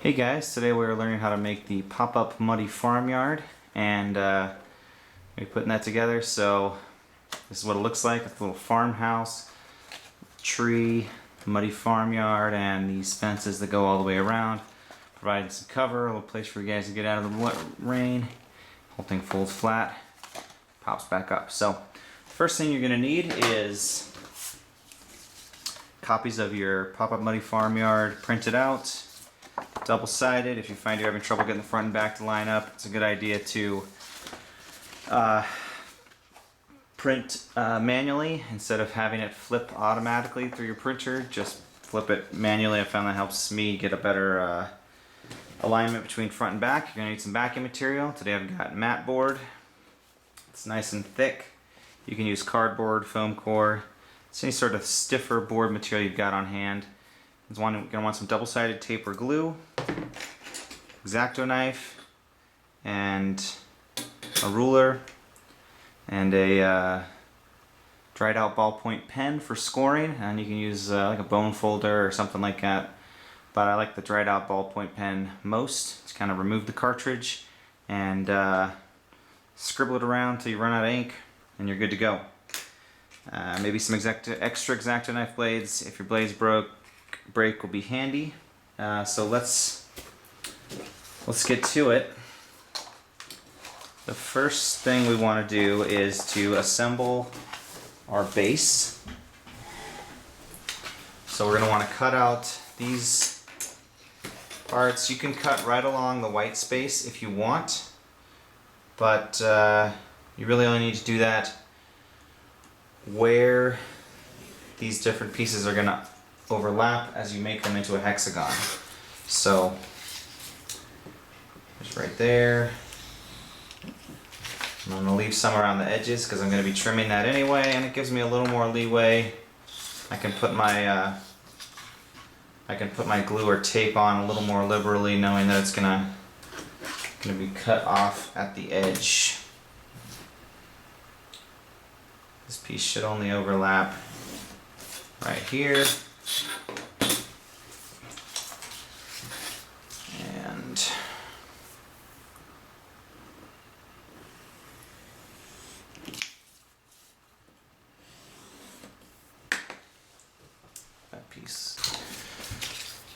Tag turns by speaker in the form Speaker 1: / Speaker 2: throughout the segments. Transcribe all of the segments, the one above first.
Speaker 1: Hey guys, today we're learning how to make the pop-up muddy farmyard, and we're putting that together. So this is what it looks like. It's a little farmhouse, tree, muddy farmyard, and these fences that go all the way around, providing some cover, a little place for you guys to get out of the rain. Whole thing folds flat, pops back up. So first thing you're going to need is copies of your pop-up muddy farmyard printed out. Double-sided. If you find you're having trouble getting the front and back to line up, it's a good idea to print manually instead of having it flip automatically through your printer. Just flip it manually. I found that helps me get a better alignment between front and back. You're going to need some backing material. Today I've got mat board. It's nice and thick. You can use cardboard, foam core. It's any sort of stiffer board material you've got on hand. You're going to want some double-sided tape or glue, X-Acto knife, and a ruler, and a dried out ballpoint pen for scoring. And you can use like a bone folder or something like that, but I like the dried out ballpoint pen most. Just kind of remove the cartridge and scribble it around until you run out of ink and you're good to go. Maybe some extra X-Acto knife blades. If your blades break will be handy. So let's get to it. The first thing we want to do is to assemble our base. So we're going to want to cut out these parts. You can cut right along the white space if you want, but you really only need to do that where these different pieces are going to overlap as you make them into a hexagon. So just right there. I'm going to leave some around the edges because I'm going to be trimming that anyway, and it gives me a little more leeway. I can put my glue or tape on a little more liberally, knowing that it's gonna be cut off at the edge. This piece should only overlap right here. And that piece.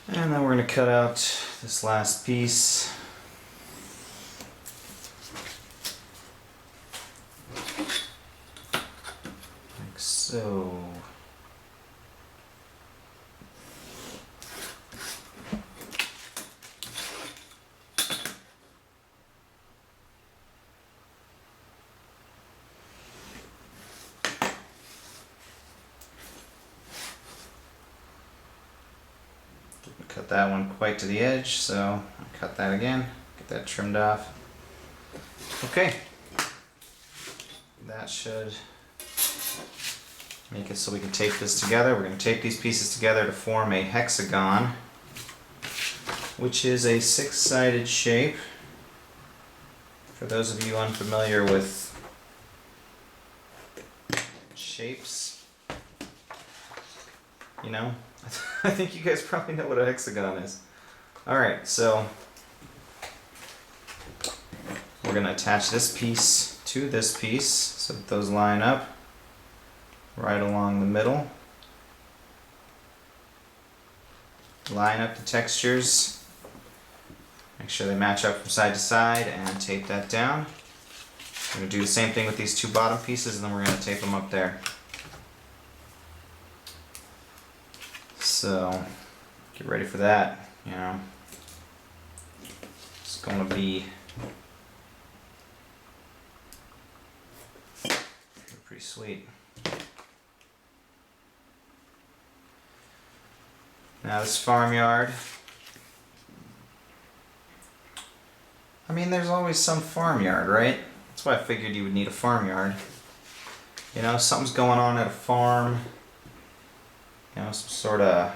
Speaker 1: And then we're going to cut out this last piece. Like so. Cut that one quite to the edge, so I'll cut that again, get that trimmed off. Okay, that should make it so we can tape this together. We're going to tape these pieces together to form a hexagon, which is a six-sided shape. For those of you unfamiliar with shapes, you know, I think you guys probably know what a hexagon is. Alright, so we're going to attach this piece to this piece so that those line up right along the middle. Line up the textures, make sure they match up from side to side, and tape that down. We're going to do the same thing with these two bottom pieces, and then we're going to tape them up there. So get ready for that, you know. It's going to be pretty sweet. Now this farmyard, I mean, there's always some farmyard, right? That's why I figured you would need a farmyard. You know, something's going on at a farm. You know, some sort of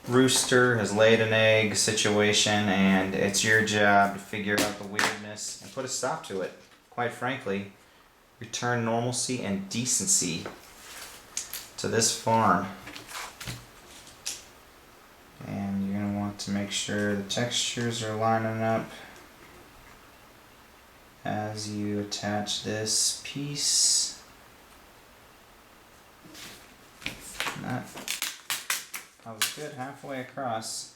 Speaker 1: rooster has laid an egg situation, and it's your job to figure out the weirdness and put a stop to it. Quite frankly, return normalcy and decency to this farm. And you're going to want to make sure the textures are lining up as you attach this piece. And that was good halfway across.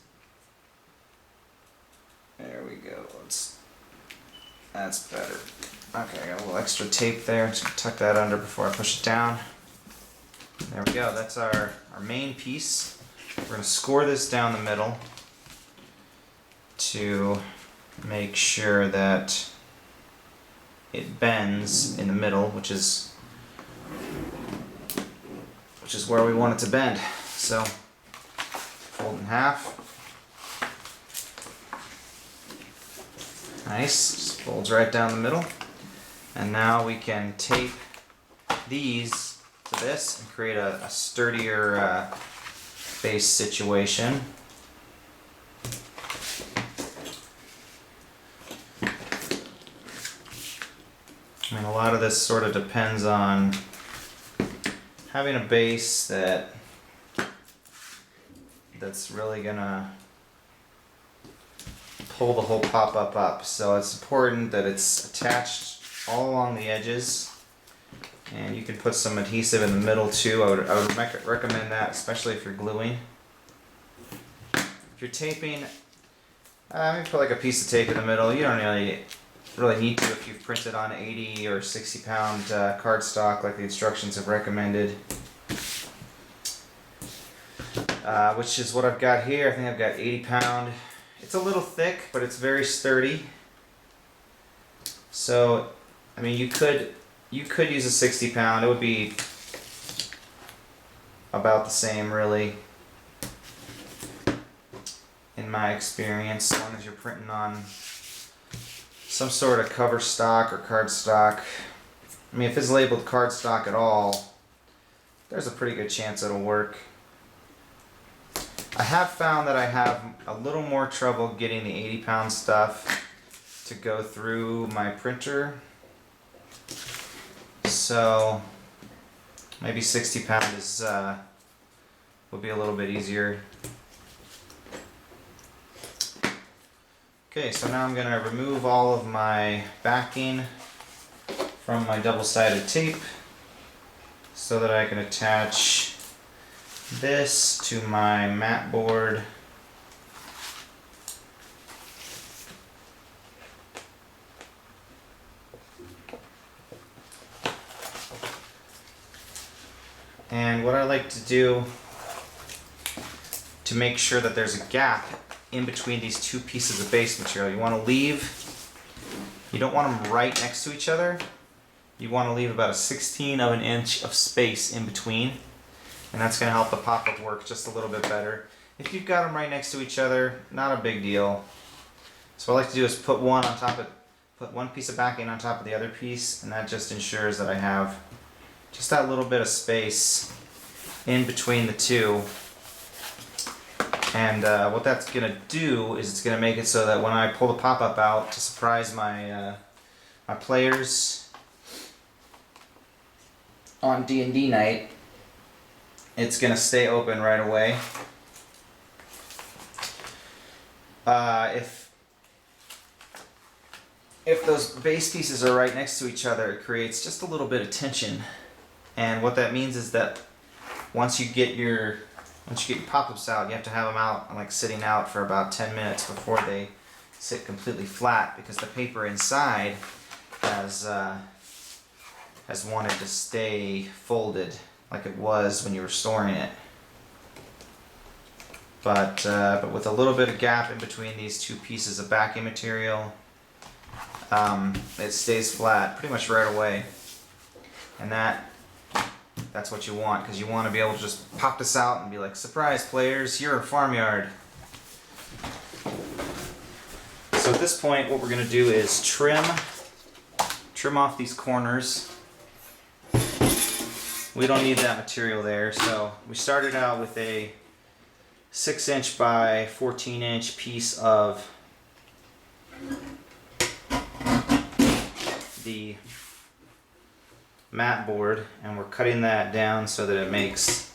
Speaker 1: There we go. That's better. Okay, I got a little extra tape there. Just tuck that under before I push it down. There we go. That's our main piece. We're going to score this down the middle to make sure that it bends in the middle, which is where we want it to bend. So fold in half. Nice, just folds right down the middle. And now we can tape these to this and create a sturdier base situation. I mean, a lot of this sort of depends on having a base that's really gonna pull the whole pop-up up. So it's important that it's attached all along the edges, and you can put some adhesive in the middle too. I would recommend that, especially if you're gluing. If you're taping, maybe put like a piece of tape in the middle. You don't really need to if you've printed on 80 or 60 pound cardstock like the instructions have recommended. Which is what I've got here. I think I've got 80 pound. It's a little thick, but it's very sturdy. So, I mean, you could use a 60 pound. It would be about the same, really, in my experience, as long as you're printing on some sort of cover stock or cardstock. I mean, if it's labeled cardstock at all, there's a pretty good chance it'll work. I have found that I have a little more trouble getting the 80 pound stuff to go through my printer. So maybe 60 pound would be a little bit easier. Okay, so now I'm going to remove all of my backing from my double-sided tape so that I can attach this to my mat board. And what I like to do to make sure that there's a gap in between these two pieces of base material, you want to you don't want them right next to each other. You want to leave about a 1/16 of an inch of space in between. And that's going to help the pop-up work just a little bit better. If you've got them right next to each other, not a big deal. So what I like to do is put one piece of backing on top of the other piece, and that just ensures that I have just that little bit of space in between the two. And what that's going to do is it's going to make it so that when I pull the pop-up out to surprise my my players on D&D night, it's going to stay open right away. If those base pieces are right next to each other, it creates just a little bit of tension. And what that means is that once you get your pop-ups out, you have to have them out, like sitting out for about 10 minutes before they sit completely flat, because the paper inside has wanted to stay folded like it was when you were storing it. But with a little bit of gap in between these two pieces of backing material, it stays flat pretty much right away. And that's what you want, because you want to be able to just pop this out and be like, surprise players, you're a Farmyard. So at this point, what we're going to do is trim off these corners. We don't need that material there, so we started out with a 6-inch by 14-inch piece of the mat board, and we're cutting that down so that it makes,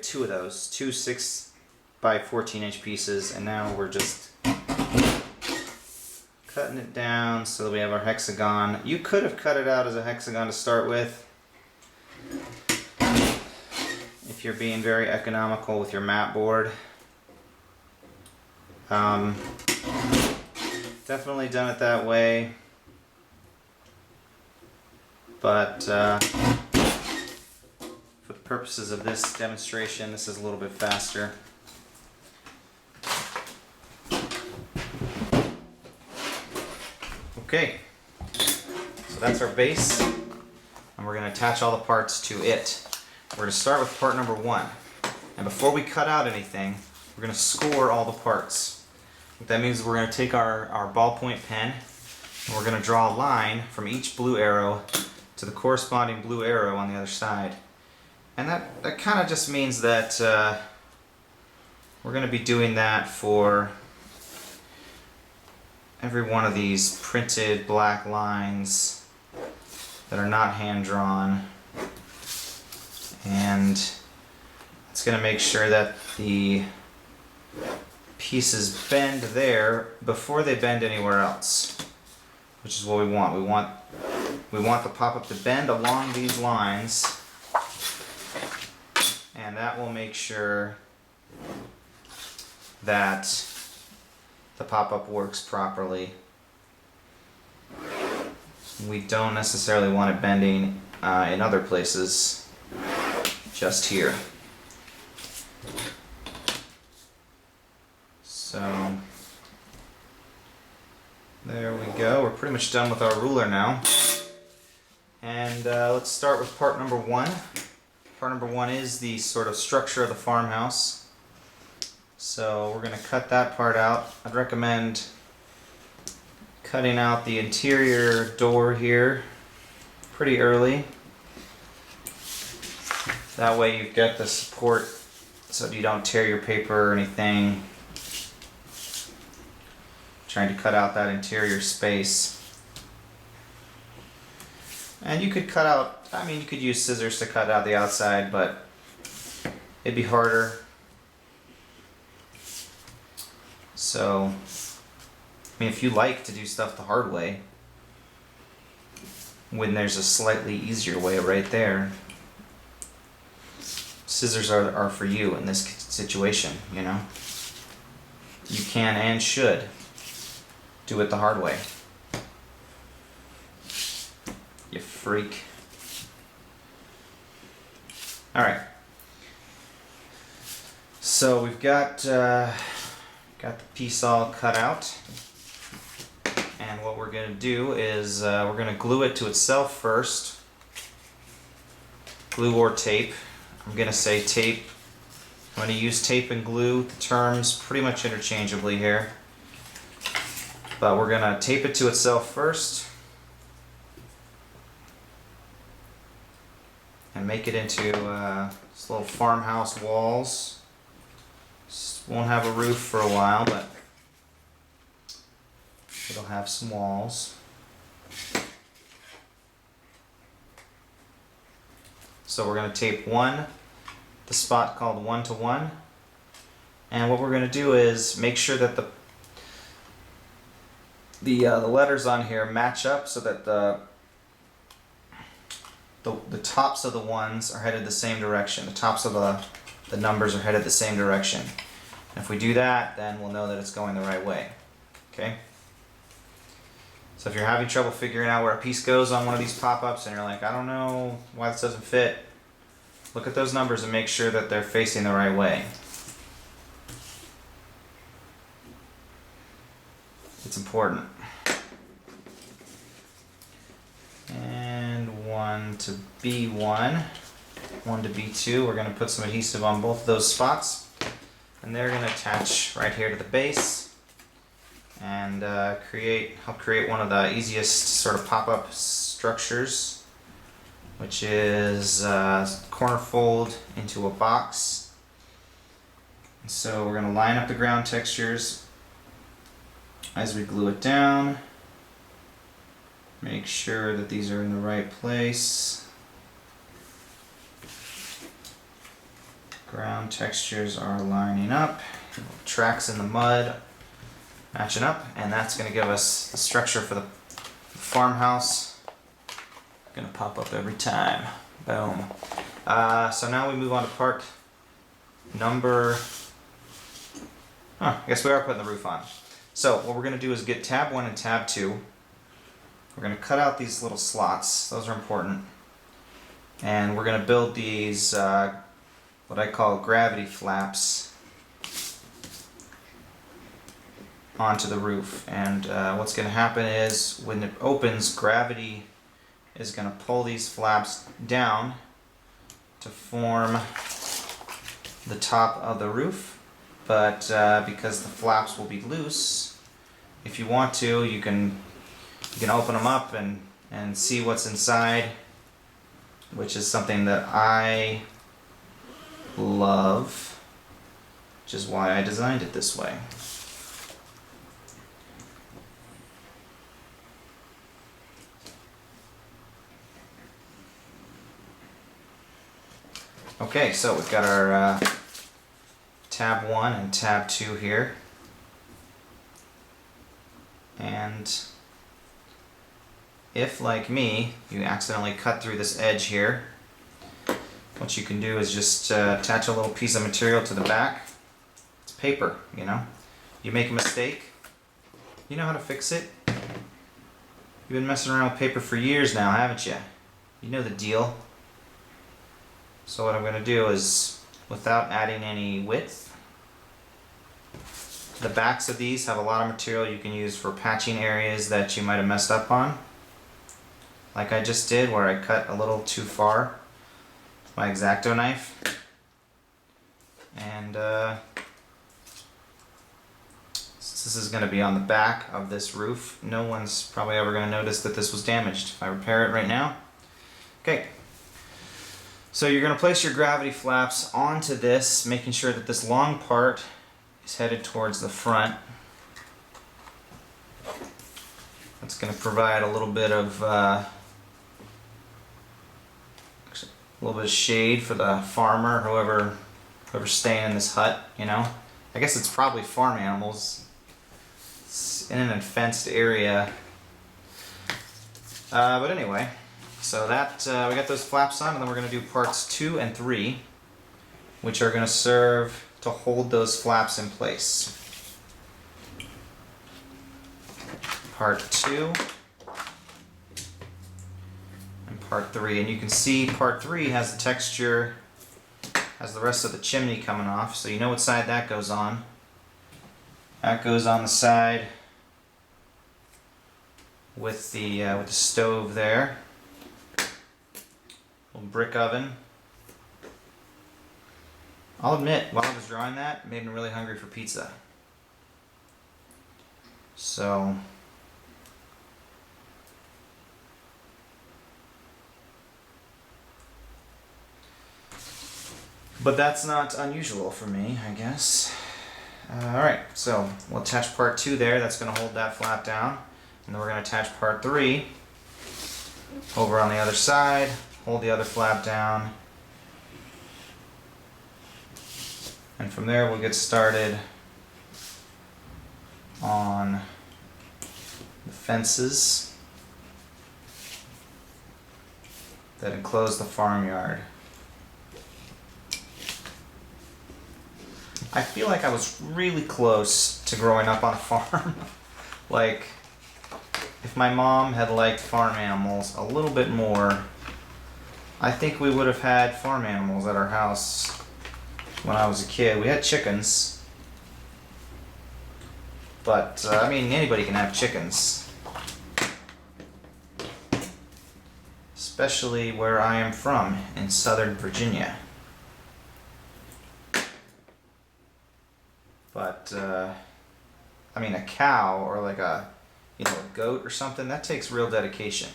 Speaker 1: two of those, 2 6 by 14-inch pieces, and now we're just cutting it down so that we have our hexagon. You could have cut it out as a hexagon to start with if you're being very economical with your mat board. Definitely done it that way, but for the purposes of this demonstration, this is a little bit faster. Okay, so that's our base, and we're going to attach all the parts to it. We're going to start with part number 1, and before we cut out anything, we're going to score all the parts. What that means is we're going to take our ballpoint pen, and we're going to draw a line from each blue arrow to the corresponding blue arrow on the other side. And that kind of just means that we're going to be doing that for every one of these printed black lines that are not hand drawn. And it's going to make sure that the pieces bend there before they bend anywhere else, which is what we want. We want the pop-up to bend along these lines, and that will make sure that the pop-up works properly. We don't necessarily want it bending in other places, just here. So there we go. We're pretty much done with our ruler now. And let's start with part number 1. Part number 1 is the sort of structure of the farmhouse. So we're going to cut that part out. I'd recommend cutting out the interior door here pretty early. That way you've got the support so you don't tear your paper or anything. Trying to cut out that interior space. And you could cut out, I mean, you could use scissors to cut out the outside, but it'd be harder. So, I mean, if you like to do stuff the hard way, when there's a slightly easier way right there, scissors are for you in this situation, you know? You can and should do it the hard way. You freak. Alright. So we've got the piece all cut out. And what we're going to do is we're going to glue it to itself first. Glue or tape. I'm going to say tape. I'm going to use tape and glue, the terms pretty much interchangeably here. But we're going to tape it to itself first and make it into this little farmhouse walls. This won't have a roof for a while, but it'll have some walls. So we're going to tape the spot called 1 to 1, and what we're going to do is make sure that the letters on here match up so that the tops of the ones are headed the same direction. The tops of the numbers are headed the same direction. And if we do that, then we'll know that it's going the right way. Okay? So if you're having trouble figuring out where a piece goes on one of these pop-ups and you're like, I don't know why this doesn't fit, look at those numbers and make sure that they're facing the right way. It's important. And 1 to B1, 1 to B2. We're going to put some adhesive on both of those spots, and they're going to attach right here to the base and help create one of the easiest sort of pop-up structures, which is corner fold into a box. And so we're going to line up the ground textures as we glue it down. Make sure that these are in the right place. Ground textures are lining up. Tracks in the mud matching up, and that's going to give us the structure for the farmhouse. Going to pop up every time. Boom. So now we move on to part number... I guess we are putting the roof on. So what we're going to do is get tab 1 and tab 2. We're going to cut out these little slots. Those are important. And we're going to build these, what I call gravity flaps, onto the roof. And what's going to happen is when it opens, gravity is going to pull these flaps down to form the top of the roof. But because the flaps will be loose, if you want to, you can open them up and see what's inside, which is something that I love, which is why I designed it this way. Okay, so we've got our tab 1 and tab 2 here, and if, like me, you accidentally cut through this edge here, what you can do is just attach a little piece of material to the back. It's paper, you know. You make a mistake, you know how to fix it. You've been messing around with paper for years now, haven't you? You know the deal. So what I'm going to do is, without adding any width, the backs of these have a lot of material you can use for patching areas that you might have messed up on. Like I just did, where I cut a little too far with my X-Acto knife. And since this is going to be on the back of this roof, no one's probably ever going to notice that this was damaged if I repair it right now. Okay. So you're going to place your gravity flaps onto this, making sure that this long part is headed towards the front. That's going to provide a little bit of shade for the farmer, whoever's staying in this hut. You know, I guess it's probably farm animals. It's in an fenced area, but anyway. So that we got those flaps on, and then we're going to do parts 2 and 3, which are going to serve to hold those flaps in place. Part 2 and part 3, and you can see part 3 has the texture, has the rest of the chimney coming off, so you know what side that goes on. That goes on the side with the stove there. Little brick oven. I'll admit, while I was drawing that, it made me really hungry for pizza. So, but that's not unusual for me, I guess. Alright, so we'll attach part 2 there. That's going to hold that flap down. And then we're going to attach part 3 over on the other side. Hold the other flap down, and from there we'll get started on the fences that enclose the farmyard. I feel like I was really close to growing up on a farm. Like, if my mom had liked farm animals a little bit more, I think we would have had farm animals at our house when I was a kid. We had chickens, but I mean, anybody can have chickens, especially where I am from in Southern Virginia. But I mean, a cow or like a goat or something, that takes real dedication.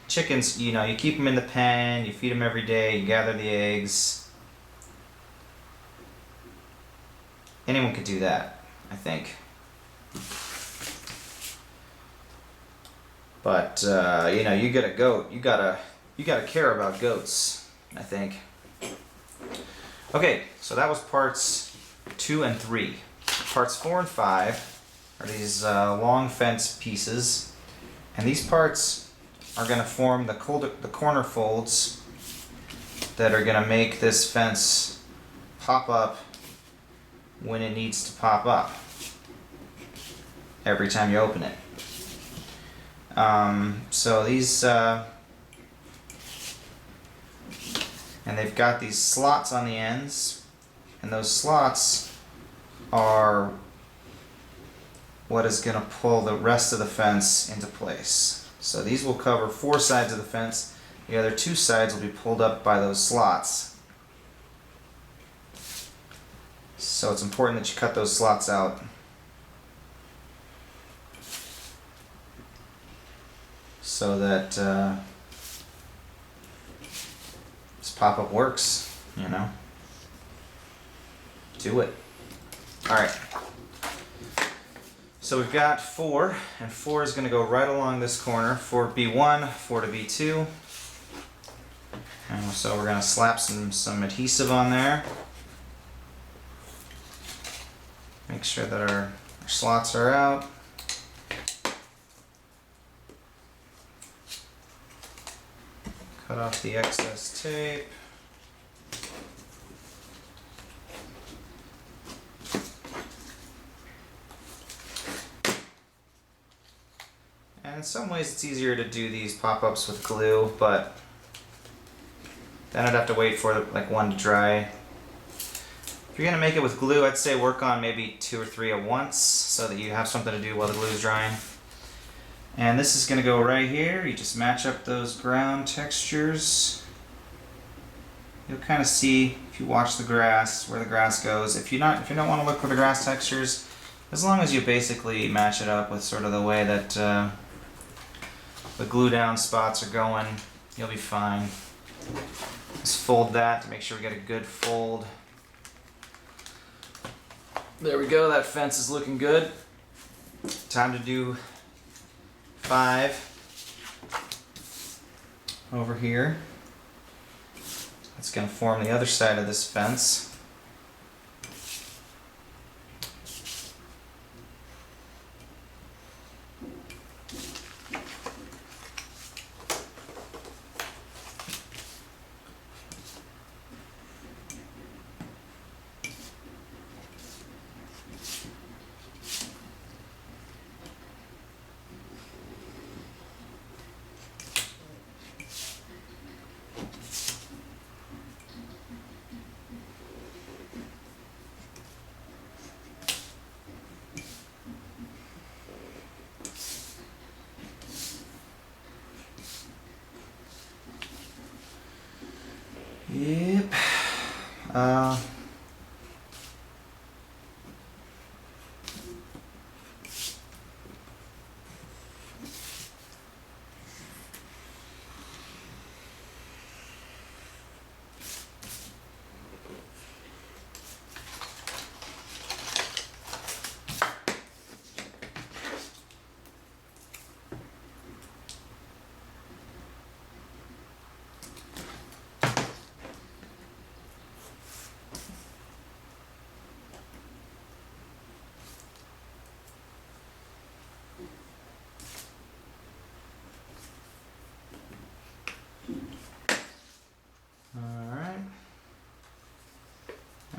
Speaker 1: Chickens, you keep them in the pen, you feed them every day, you gather the eggs. Anyone could do that, I think. But you get a goat, you gotta care about goats, I think. Okay, so that was parts 2 and 3. Parts 4 and 5 are these long fence pieces, and these parts are going to form the corner folds that are going to make this fence pop up when it needs to pop up every time you open it. So these, and they've got these slots on the ends, and those slots are what is going to pull the rest of the fence into place. So these will cover 4 sides of the fence. The other 2 sides will be pulled up by those slots. So it's important that you cut those slots out. So that this pop-up works, you know. Do it. Alright. So we've got 4, and 4 is going to go right along this corner. 4 to B1, 4 to B2. And so we're going to slap some adhesive on there. Make sure that our slots are out. Cut off the excess tape. And in some ways it's easier to do these pop-ups with glue, but then I'd have to wait for like one to dry. If you're going to make it with glue, I'd say work on maybe 2 or 3 at once so that you have something to do while the glue is drying. And this is going to go right here. You just match up those ground textures. You'll kind of see, if you watch the grass, where the grass goes. If you don't want to look for the grass textures, as long as you basically match it up with sort of the way that the glue down spots are going, you'll be fine. Just fold that to make sure we get a good fold. There we go, that fence is looking good. Time to do 5 over here. That's going to form the other side of this fence. Yep.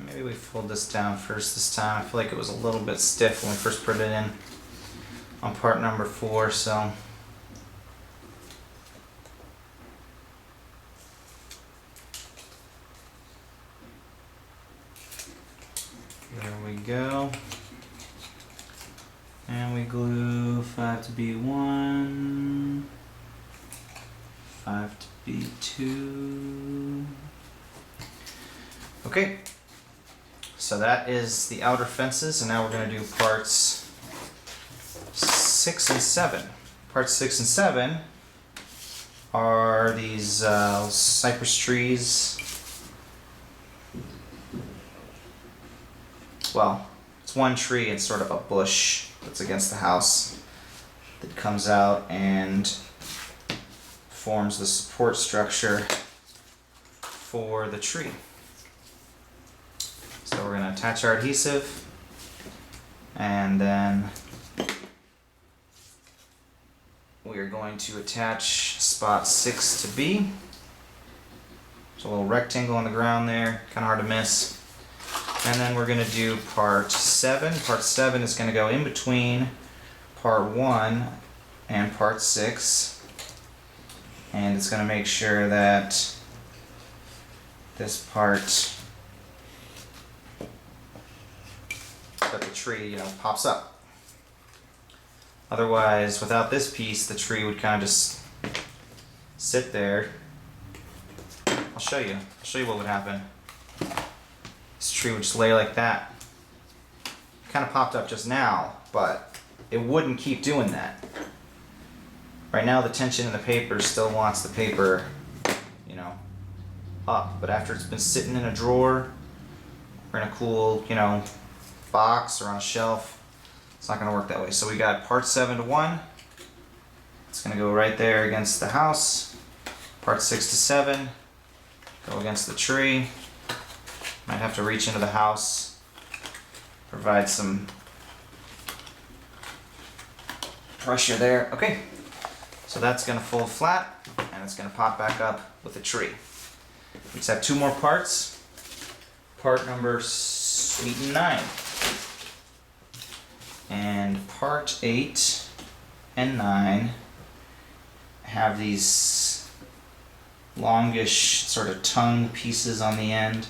Speaker 1: Maybe we fold this down first this time. I feel like it was a little bit stiff when we first put it in on part number 4, so. There we go. And we glue 5 to B1, 5 to B2. Okay. So that is the outer fences, and now we're going to do parts 6 and 7. Parts 6 and 7 are these cypress trees. Well, it's one tree and sort of a bush that's against the house that comes out and forms the support structure for the tree. So we're going to attach our adhesive, and then we are going to attach spot 6 to B. There's a little rectangle on the ground there, kind of hard to miss. And then we're going to do part 7. Part 7 is going to go in between part 1 and part 6. And it's going to make sure that this part, that the tree, pops up. Otherwise, without this piece, the tree would kind of just sit there. I'll show you what would happen. This tree would just lay like that. Kind of popped up just now, but it wouldn't keep doing that. Right now the tension in the paper still wants the paper, up, but after it's been sitting in a drawer or in a cool, box or on a shelf, it's not going to work that way. So we got part 7 to 1. It's going to go right there against the house. Part 6 to 7 go against the tree. Might have to reach into the house, provide some pressure there. Okay, so that's going to fold flat and it's going to pop back up with the tree. We just have 2 more parts. Part number 8 and 9. And part 8 and 9 have these longish sort of tongue pieces on the end,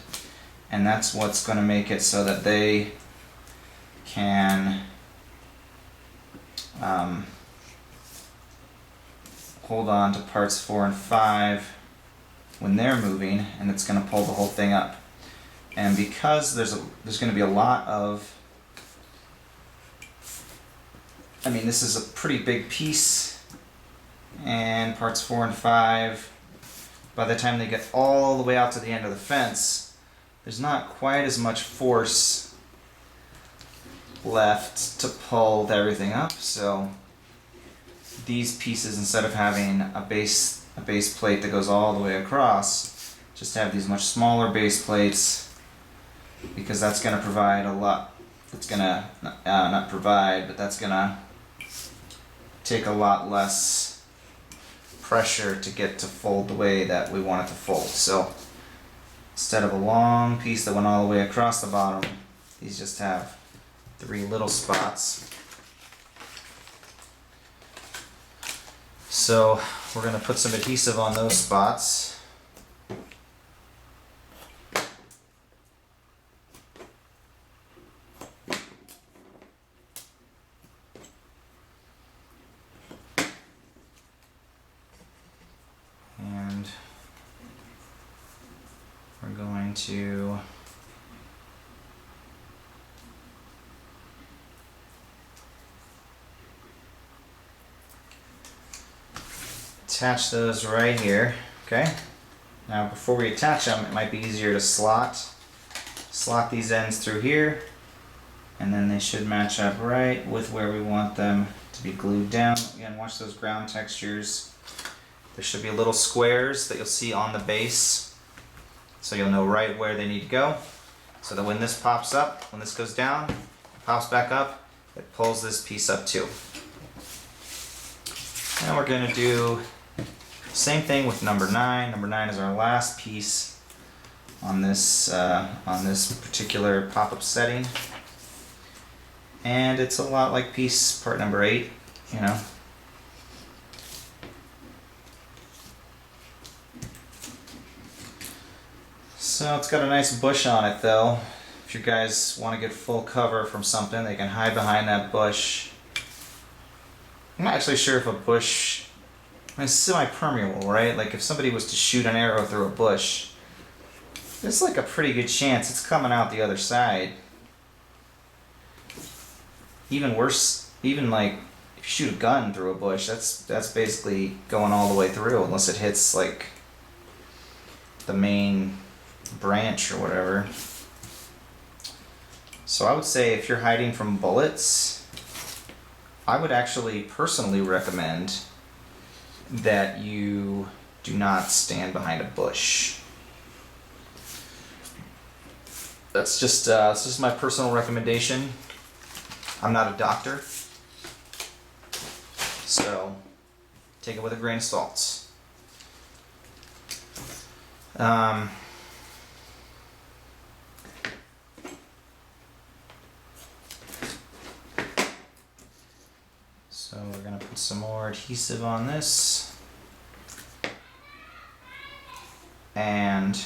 Speaker 1: and that's what's going to make it so that they can hold on to parts 4 and 5 when they're moving, and it's going to pull the whole thing up. And because there's going to be a lot of, this is a pretty big piece, and parts 4 and 5, by the time they get all the way out to the end of the fence, there's not quite as much force left to pull everything up. So these pieces, instead of having a base plate that goes all the way across, just have these much smaller base plates, because that's going to provide a lot. It's going to not provide, but that's going to take a lot less pressure to get to fold the way that we want it to fold. So instead of a long piece that went all the way across the bottom, these just have 3 little spots. So we're going to put some adhesive on those spots. And we're going to attach those right here. Okay. Now before we attach them, it might be easier to slot these ends through here, and then they should match up right with where we want them to be glued down. Again, watch those ground textures. There should be little squares that you'll see on the base, so you'll know right where they need to go, so that when this pops up, when this goes down, it pops back up, it pulls this piece up too. And we're going to do same thing with number 9. Number 9 is our last piece on this particular pop-up setting, and it's a lot like piece part number 8. So it's got a nice bush on it though. If you guys want to get full cover from something, they can hide behind that bush. I'm not actually sure if a bush, it's semi-permeable, right? Like if somebody was to shoot an arrow through a bush, there's like a pretty good chance it's coming out the other side. Even worse, even like if you shoot a gun through a bush, that's basically going all the way through, unless it hits like the main branch or whatever. So I would say if you're hiding from bullets, I would actually personally recommend that you do not stand behind a bush. that's just my personal recommendation. I'm not a doctor, so take it with a grain of salt. So we're going to put some more adhesive on this. And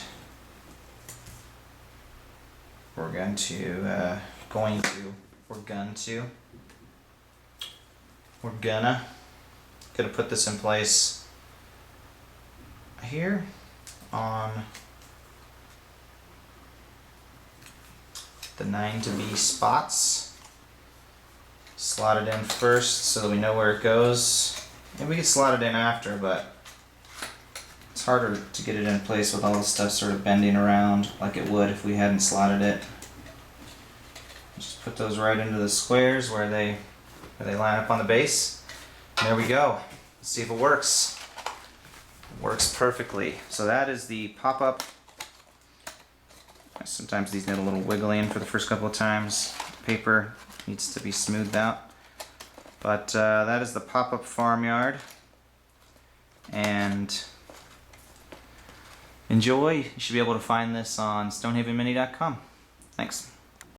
Speaker 1: we're going to, gonna put this in place here on the 9 to B spots. Slot it in first so that we know where it goes. And we can slot it in after, but it's harder to get it in place with all the stuff sort of bending around like it would if we hadn't slotted it. Just put those right into the squares where they line up on the base. And there we go. Let's see if it works. It works perfectly. So that is the pop-up. Sometimes these need a little wiggling for the first couple of times. Paper needs to be smoothed out. But that is the pop-up farmyard. And enjoy. You should be able to find this on stonehavenmini.com. Thanks.